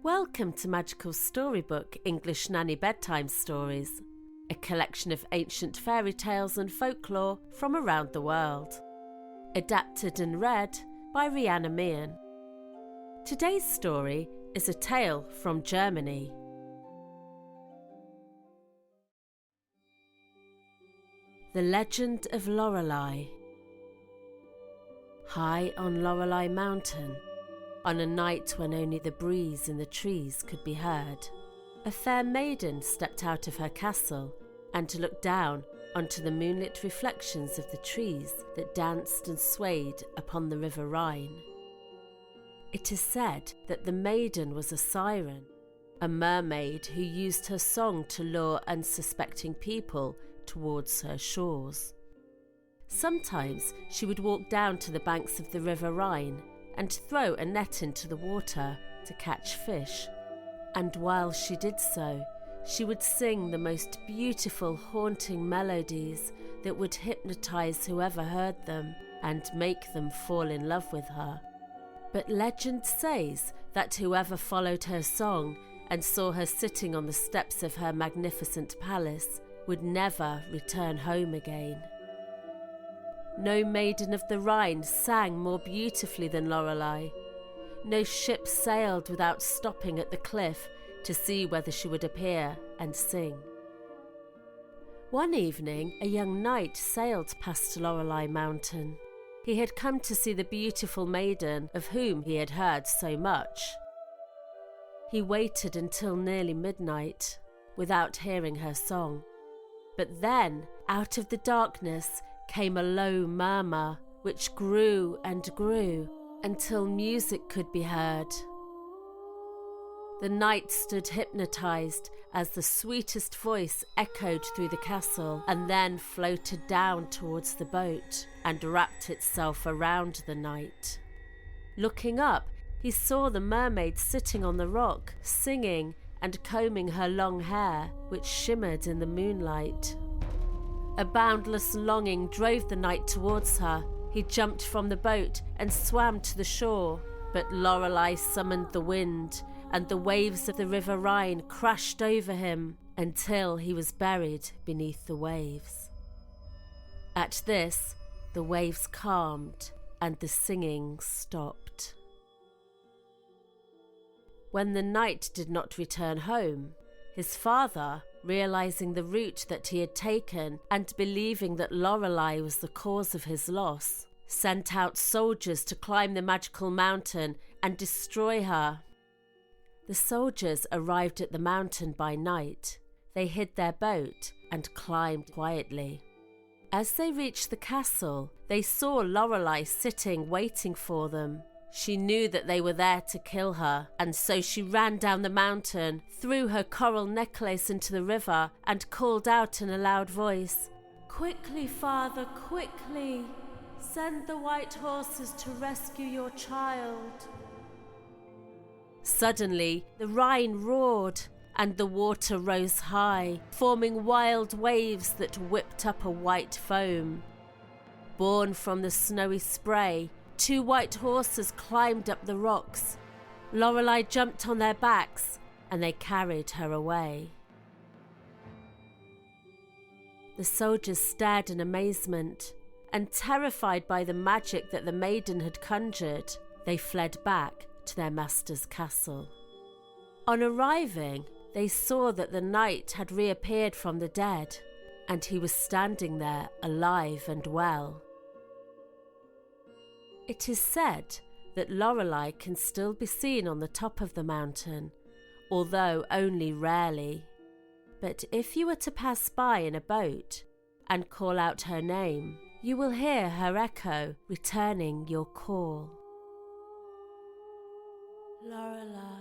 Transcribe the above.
Welcome to Magical Storybook English Nanny Bedtime Stories, a collection of ancient fairy tales and folklore from around the world. Adapted and read by Rehannah Mian. Today's story is a tale from Germany. The Legend of Lorelei. High on Lorelei Mountain, on a night when only the breeze in the trees could be heard, a fair maiden stepped out of her castle and looked down onto the moonlit reflections of the trees that danced and swayed upon the River Rhine. It is said that the maiden was a siren, a mermaid who used her song to lure unsuspecting people towards her shores. Sometimes she would walk down to the banks of the River Rhine and throw a net into the water to catch fish. And while she did so, she would sing the most beautiful, haunting melodies that would hypnotize whoever heard them and make them fall in love with her. But legend says that whoever followed her song and saw her sitting on the steps of her magnificent palace would never return home again. No maiden of the Rhine sang more beautifully than Lorelei. No ship sailed without stopping at the cliff to see whether she would appear and sing. One evening, a young knight sailed past Lorelei Mountain. He had come to see the beautiful maiden of whom he had heard so much. He waited until nearly midnight without hearing her song. But then, out of the darkness, came a low murmur, which grew and grew until music could be heard. The knight stood hypnotized as the sweetest voice echoed through the castle and then floated down towards the boat and wrapped itself around the knight. Looking up, he saw the mermaid sitting on the rock, singing and combing her long hair, which shimmered in the moonlight. A boundless longing drove the knight towards her. He jumped from the boat and swam to the shore, but Lorelei summoned the wind, and the waves of the River Rhine crashed over him until he was buried beneath the waves. At this, the waves calmed and the singing stopped. When the knight did not return home, his father, realizing the route that he had taken and believing that Lorelei was the cause of his loss, sent out soldiers to climb the magical mountain and destroy her. The soldiers arrived at the mountain by night. They hid their boat and climbed quietly. As they reached the castle, they saw Lorelei sitting waiting for them. She knew that they were there to kill her, and so she ran down the mountain, threw her coral necklace into the river, and called out in a loud voice, "Quickly, father, quickly! Send the white horses to rescue your child." Suddenly, the Rhine roared, and the water rose high, forming wild waves that whipped up a white foam. Born from the snowy spray, 2 white horses climbed up the rocks. Lorelei jumped on their backs, and they carried her away. The soldiers stared in amazement, and terrified by the magic that the maiden had conjured, they fled back to their master's castle. On arriving, they saw that the knight had reappeared from the dead, and he was standing there alive and well. It is said that Lorelei can still be seen on the top of the mountain, although only rarely. But if you were to pass by in a boat and call out her name, you will hear her echo returning your call. Lorelei.